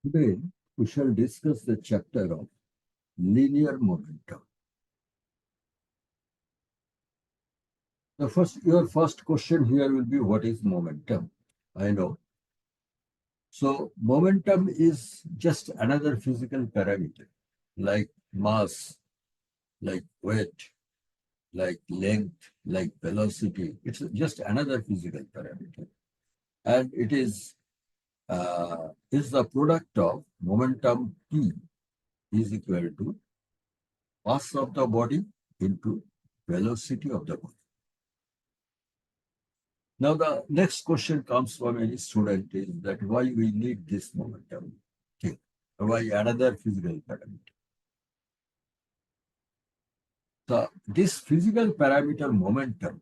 Today, we shall discuss the chapter of linear momentum. Your first question here will be, what is momentum? I know. So, momentum is just another physical parameter, like mass, like weight, like length, like velocity. It's just another physical parameter, and it is the product of momentum P is equal to mass of the body into velocity of the body. Now, the next question comes from any student is that why we need this momentum thing, why another physical parameter. So, this physical parameter momentum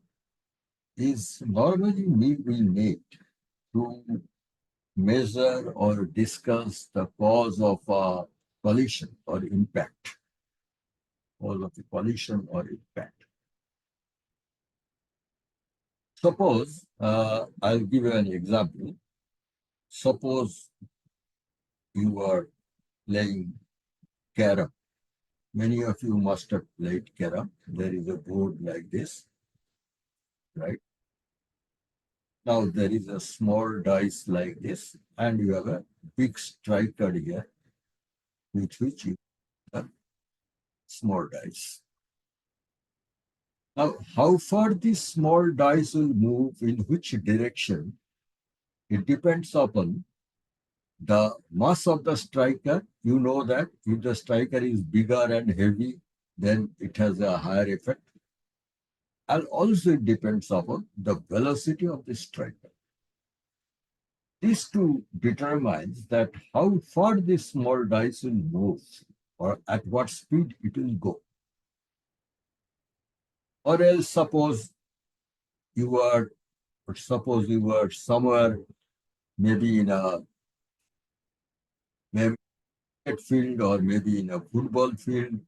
is normally we need to measure or discuss the cause of a collision or impact, cause of a collision or impact. Suppose, I'll give you an example. Suppose you are playing carom. Many of you must have played carom. There is a board like this, right? Now there is a small dice like this, and you have a big striker here, which you have small dice. Now, how far this small dice will move in which direction, it depends upon the mass of the striker. You know that if the striker is bigger and heavy, then it has a higher effect. And also it depends upon the velocity of the striker. These two determines that how far this small dice will move or at what speed it will go. Or else suppose you were somewhere maybe in a field or maybe in a football field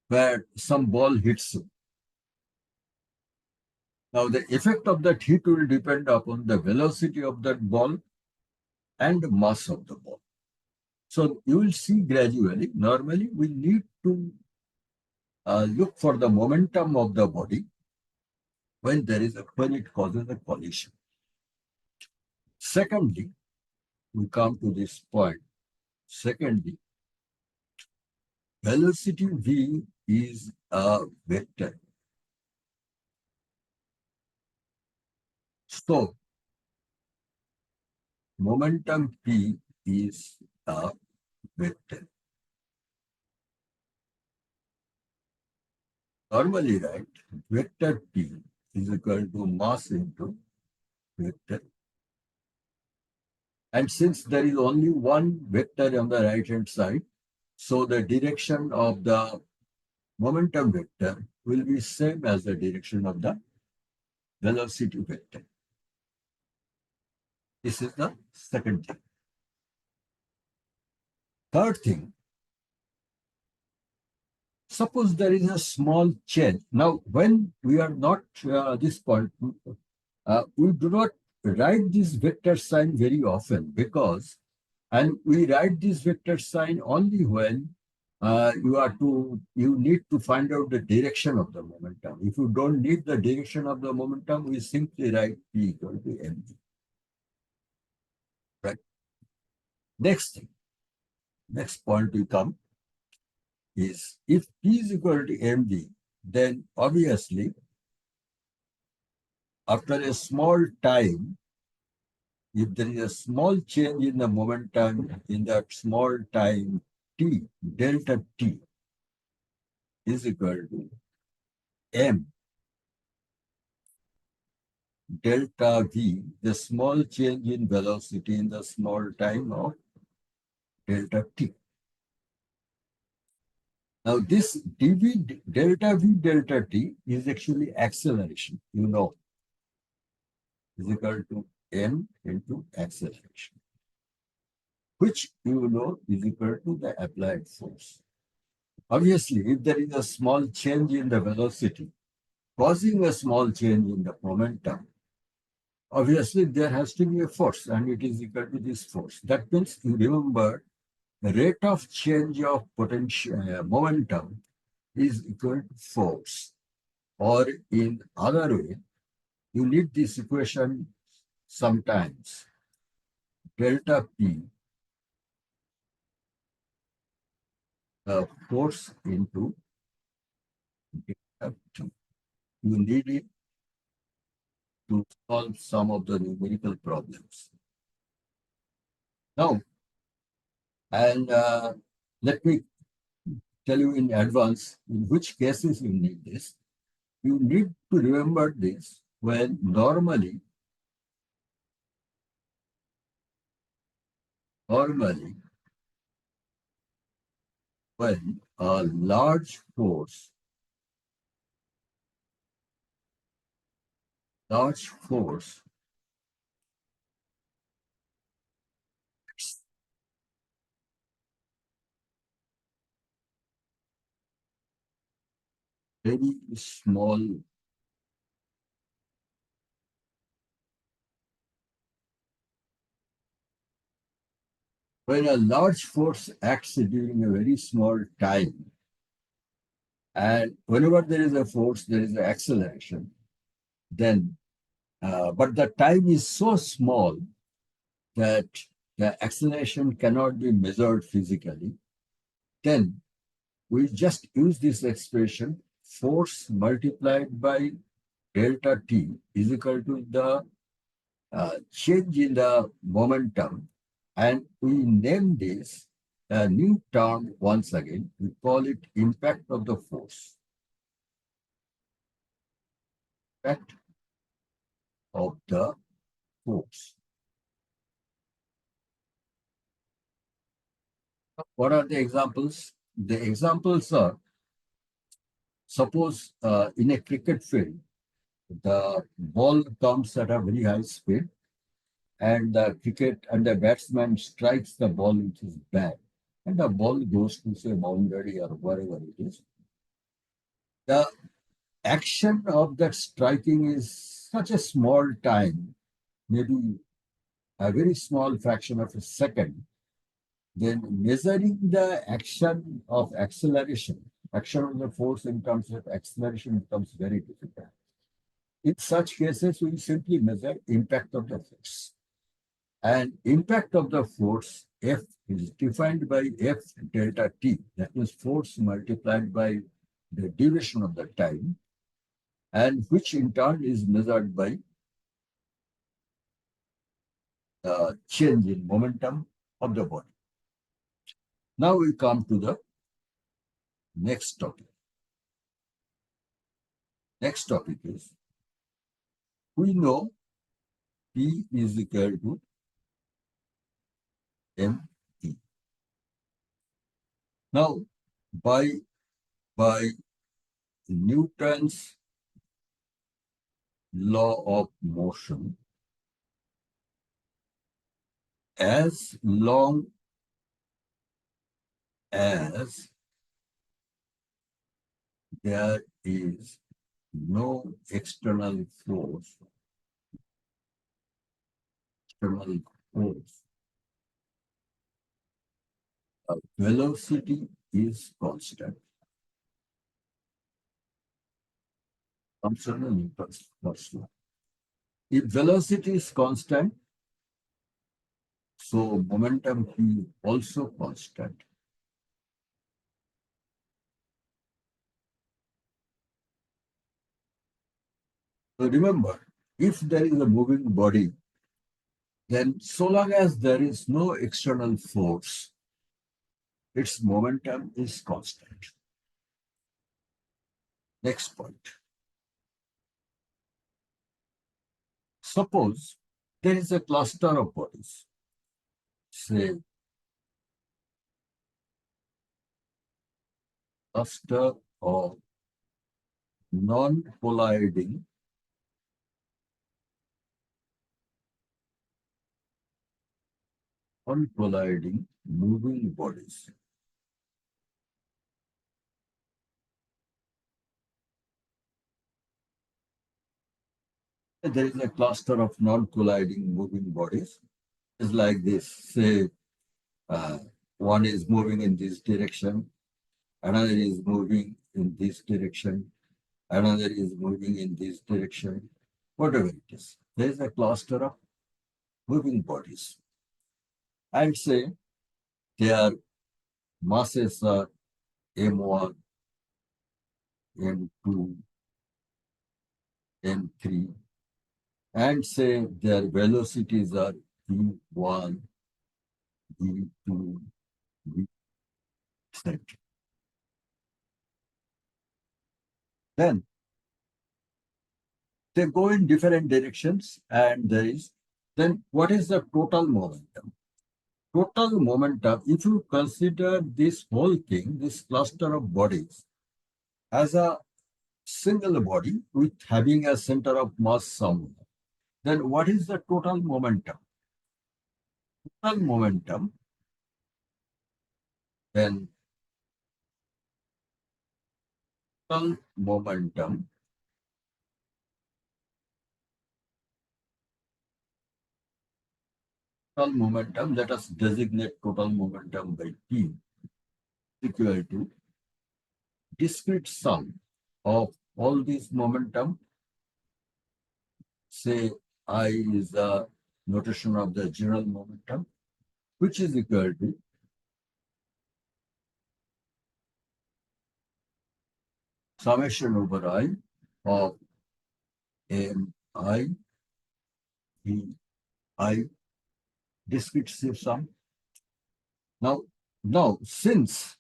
where some ball hits you. Now the effect of that hit will depend upon the velocity of that ball and the mass of the ball. So you will see gradually, normally we need to look for the momentum of the body when it causes a collision. Secondly, we come to this point. Secondly, velocity v is a vector. So, momentum p is a vector. Normally, right, vector p is equal to mass into vector. And since there is only one vector on the right-hand side, so the direction of the momentum vector will be same as the direction of the velocity vector. This is the second thing. Third thing, suppose there is a small change. Now, when we are not this point, we do not write this vector sign very often and we write this vector sign only when you need to find out the direction of the momentum. If you don't need the direction of the momentum, we simply write P equal to mv. Right? Next point we come is if P is equal to mv, then obviously after a small time, if there is a small change in the momentum in that small time t, delta t is equal to m delta v, the small change in velocity in the small time of delta t. Now this dv delta t is actually acceleration, you know, is equal to m into acceleration, which you know is equal to the applied force. Obviously, if there is a small change in the velocity causing a small change in the momentum, obviously there has to be a force and it is equal to this force. That means you remember the rate of change of potential momentum is equal to force. Or in other way, you need this equation sometimes. Delta P, force into delta T. You need it to solve some of the numerical problems. Now, and let me tell you in advance in which cases you need this. You need to remember this when normally when a large force very small, when a large force acts during a very small time, and whenever there is a force, there is an acceleration, then, but the time is so small that the acceleration cannot be measured physically, then we just use this expression force multiplied by delta t is equal to the change in the momentum, and we name this a new term once again. We call it impact of the force. Impact of the force. What are the examples? The examples are, suppose in a cricket field, the ball comes at a very high speed, and the batsman strikes the ball with his bat, and the ball goes to say boundary or wherever it is. The action of that striking is such a small time, maybe a very small fraction of a second, then measuring the action of acceleration, action of the force in terms of acceleration becomes very difficult. In such cases, we simply measure impact of the force. And impact of the force, F, is defined by F delta T, that is force multiplied by the duration of the time, and which in turn is measured by the change in momentum of the body. Now we come to the next topic. Next topic is, we know P is equal to mT. Now, by Newton's law of motion, as long as there is no external force, velocity is constant. Functional first law. If velocity is constant, so momentum is also constant. So remember, if there is a moving body, then so long as there is no external force, its momentum is constant. Next point. Suppose there is a cluster of bodies, say cluster of non-colliding moving bodies. There is a cluster of non-colliding moving bodies. It's like this. Say uh, one is moving in this direction, another is moving in this direction, another is moving in this direction, whatever it is. There is a cluster of moving bodies. And say their masses are M1, M2, M3, and say their velocities are V1, V2, V, etc. Then they go in different directions, and there is then what is the total momentum? Total momentum, if you consider this whole thing, this cluster of bodies, as a single body with having a center of mass somewhere, then what is the total momentum? Total momentum, then total momentum, let us designate total momentum by T equal to discrete sum of all these momentum. Say I is the notation of the general momentum, which is equal to summation over I of M I V I discrete sum. Now, since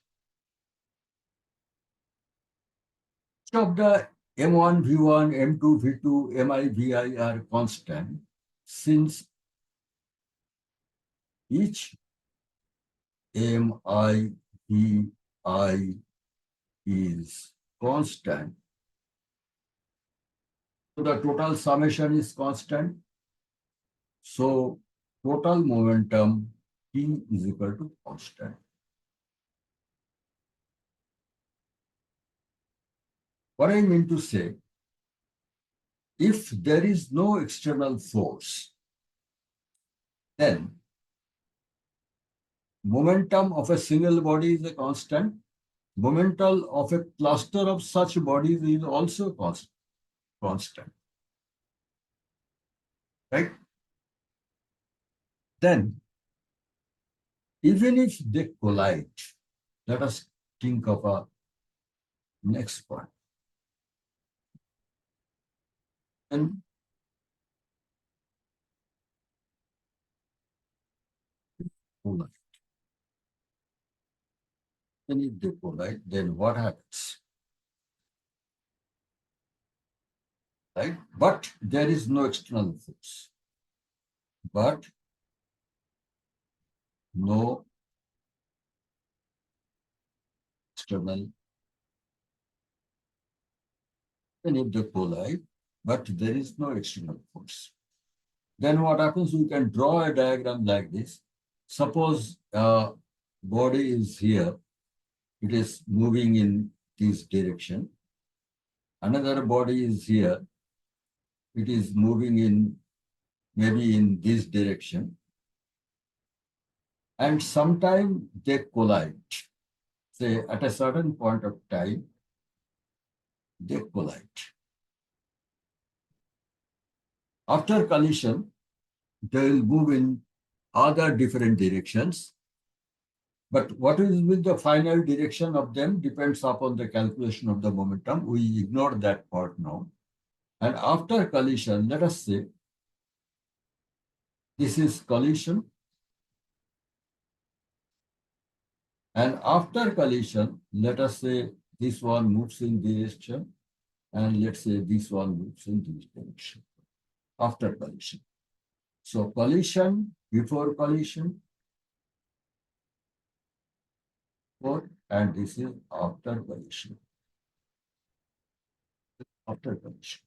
each of the M1, V1, M2, V2, MI, VI are constant, since each MI, VI is constant, so the total summation is constant. So total momentum T is equal to constant. What I mean to say, if there is no external force, then momentum of a single body is a constant. Momentum of a cluster of such bodies is also constant. Right? Then, even if they collide, let us think of a next point. And collide. And if they collide, then what happens? Right? But there is no external force. But no external. And if they collide, but there is no external force. Then what happens? We can draw a diagram like this. Suppose a body is here. It is moving in this direction. Another body is here. It is moving in maybe in this direction. And sometime they collide. Say at a certain point of time, they collide. After collision, they will move in other different directions. But what will be the final direction of them depends upon the calculation of the momentum. We ignore that part now. And after collision, let us say this is collision. And after collision, let us say this one moves in this direction, and let's say this one moves in this direction after collision. So collision, before collision, and this is after collision. After collision.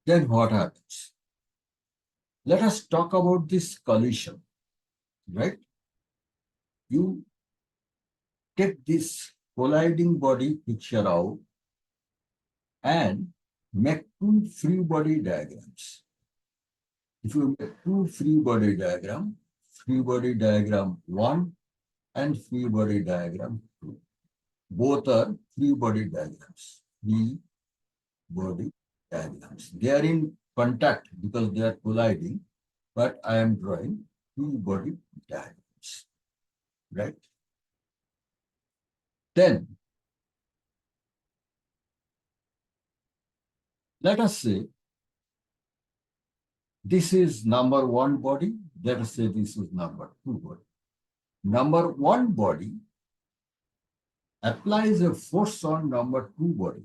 Then what happens? Let us talk about this collision, right? You take this colliding body picture out, and make two free body diagrams. If you make two free body diagram 1 and free body diagram 2, both are free body diagrams. Free body diagrams. They are in contact because they are colliding, but I am drawing free body diagrams. Right? Then, let us say this is number one body. Let us say this is number two body. Number one body applies a force on number two body.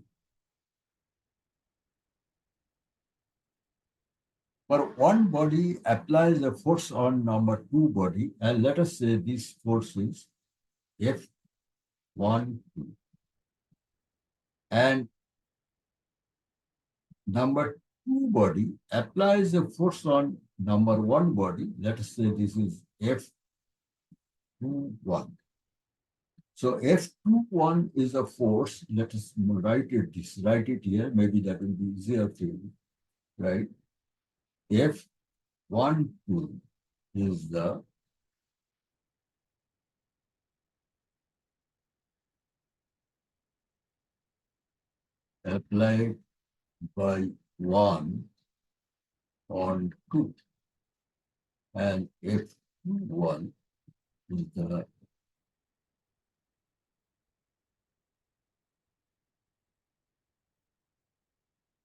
For one body applies a force on number two body, and let us say this force is F1, 2. And number two body applies a force on number one body. Let us say this is F2, 1. So F21 is a force. Let us write it here. Maybe that will be easier for you, right? F12 is the applied by 1 on 2, and F21 is the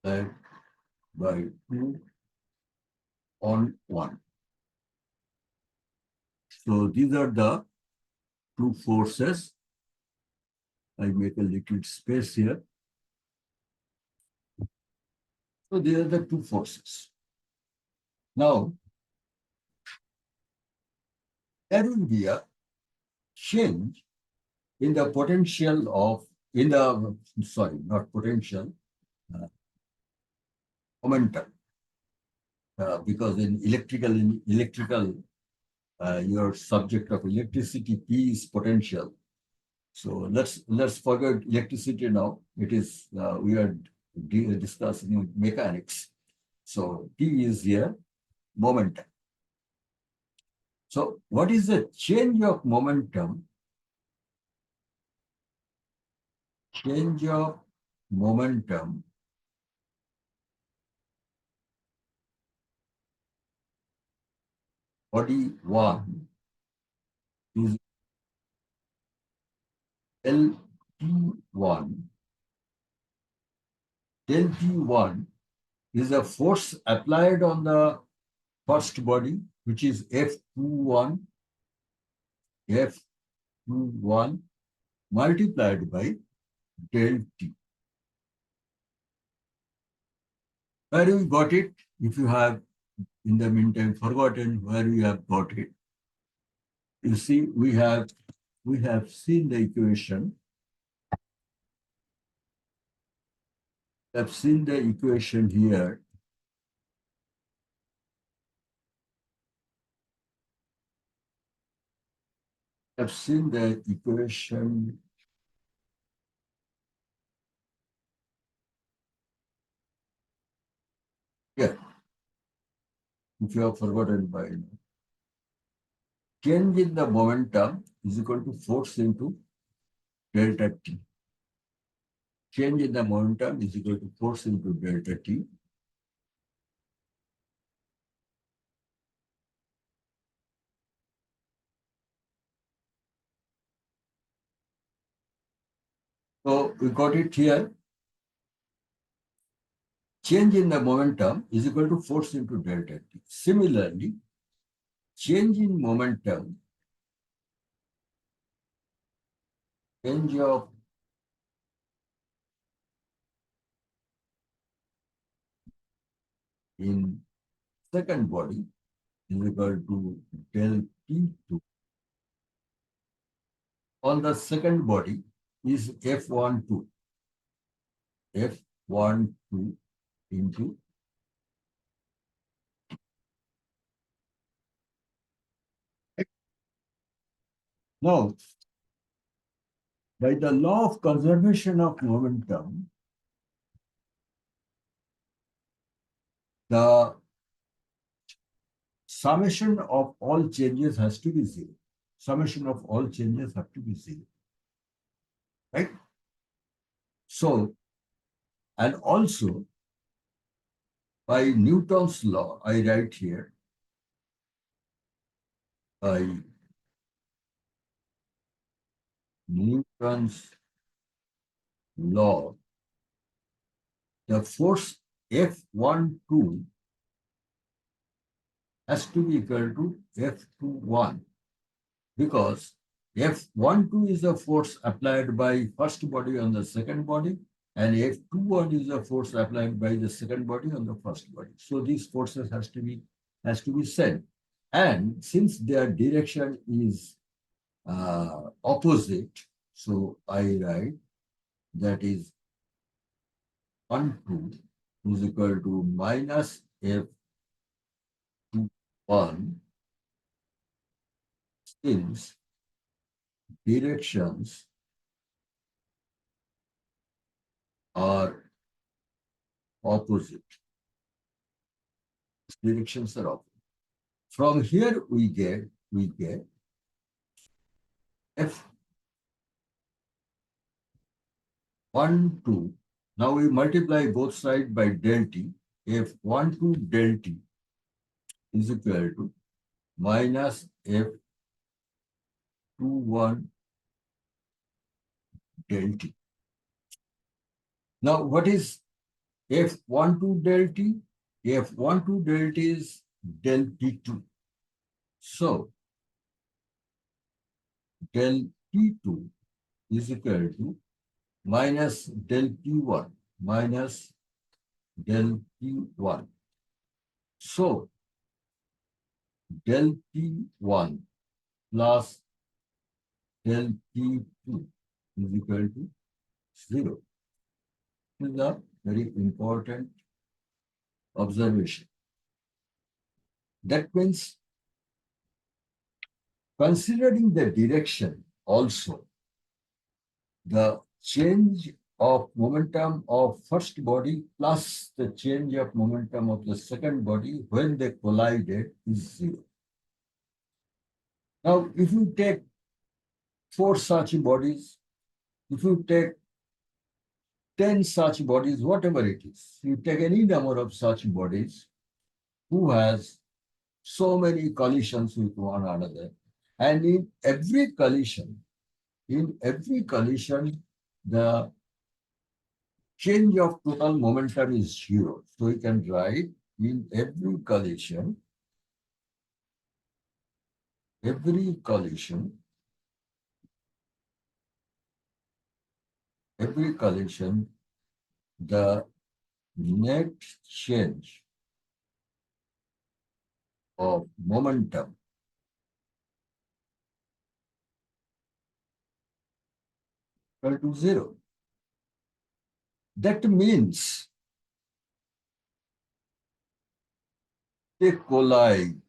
applied by 2 on 1. So these are the two forces. I make a little space here. So these are the two forces. Now, there will be a change in the potential of, not potential, momentum. Because in electrical, your subject of electricity, P is potential. So let's forget electricity now. It is we are discussing mechanics. So P is here, momentum. So what is the change of momentum? Change of momentum body 1 is LT1. LT1 is a force applied on the first body, which is F21, F21 multiplied by del T. Where we got it? If you have in the meantime forgotten where we have got it, you see we have seen the equation. I've seen the equation here. I've seen the equation here. If you have forgotten by now. Change in the momentum is equal to force into delta T. Change in the momentum is equal to force into delta T. So we got it here. Change in the momentum is equal to force into delta T. Similarly, change in momentum, change of in second body is equal to del T2. On the second body is F12. F12 into now, by the law of conservation of momentum, the summation of all changes has to be zero. Summation of all changes have to be zero, right? So, and also by Newton's law, I write here, by Newton's law, the force F12 has to be equal to F21 because F12 is the force applied by first body on the second body, and F21 is the force applied by the second body on the first body. So these forces has to be same. And since their direction is opposite, so I write that is 1, 2 is equal to minus F21 since directions are opposite. Directions are opposite. From here we get F1, 2. Now we multiply both sides by del t. F1, 2 del t is equal to minus F21 del t. Now what is F12 del t? F12 del t is del T2. So del T2 is equal to minus del T1 minus del T1. So del T1 plus del T2 is equal to 0. This is a very important observation. That means considering the direction also, the change of momentum of first body plus the change of momentum of the second body when they collided is zero. Now, if you take 4 such bodies, if you take 10 such bodies, whatever it is, you take any number of such bodies who has so many collisions with one another, and in every collision, the change of total momentum is zero. So we can write in every collision, the net change of momentum equal to zero. That means they collide.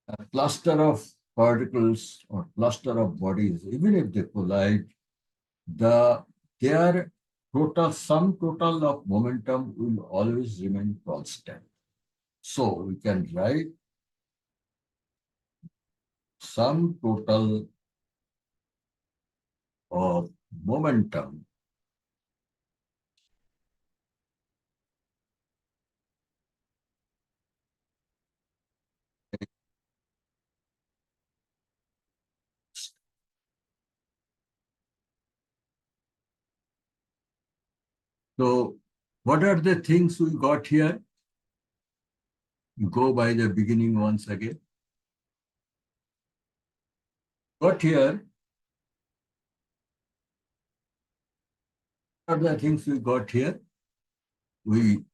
A cluster of particles or cluster of bodies, even if they collide, their sum total of momentum will always remain constant. So we can write sum total of momentum So what are the things we got here? You go by the beginning once again. Got here are the things we got here. We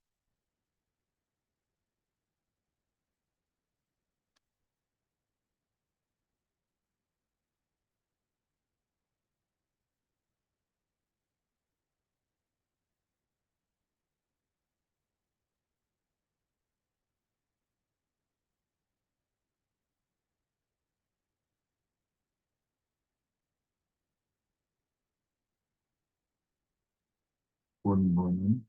one moment.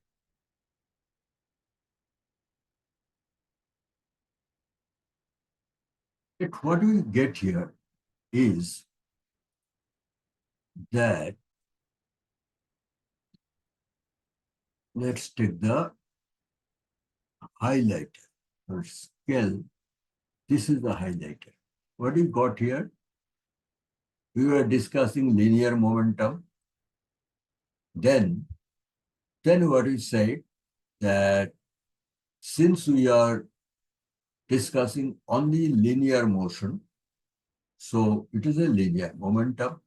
What we get here is that, let's take the highlighter or scale. This is the highlighter. What we got here? We were discussing linear momentum. Then what we said that since we are discussing only linear motion, so it is a linear momentum.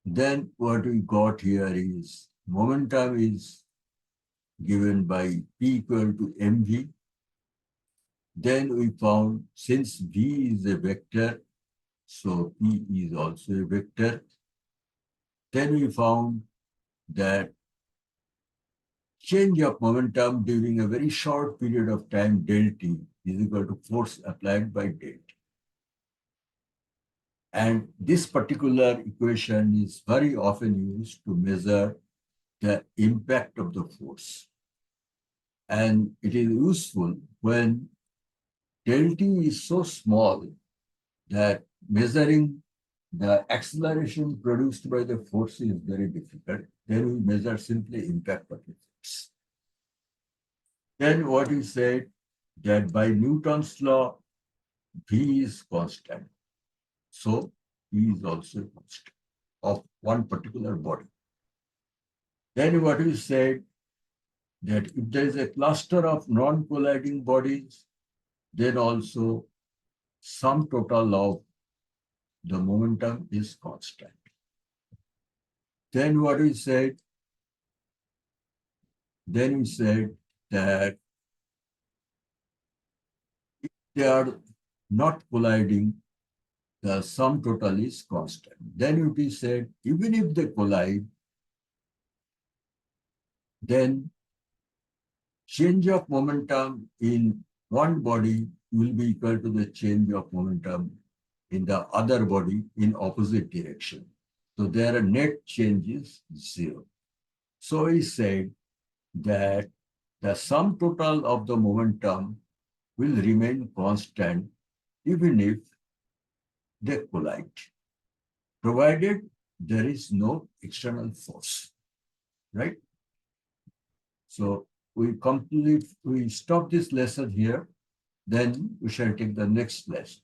Then what we got here is momentum is given by P equal to mv. Then we found since v is a vector, so P is also a vector. Then we found that change of momentum during a very short period of time, del t, is equal to force applied by del t. And this particular equation is very often used to measure the impact of the force. And it is useful when del t is so small that measuring the acceleration produced by the force is very difficult. Then we measure simply impact of the force. Then what we said that by Newton's law, V is constant. So V is also constant of one particular body. Then what we said that if there is a cluster of non-colliding bodies, then also sum total of the momentum is constant. Then what we said? Then we said that if they are not colliding, the sum total is constant. Then it is said, even if they collide, then change of momentum in one body will be equal to the change of momentum in the other body in opposite direction. So their net change is zero. So he said that the sum total of the momentum will remain constant even if they collide, provided there is no external force, right? So we stop this lesson here, then we shall take the next lesson.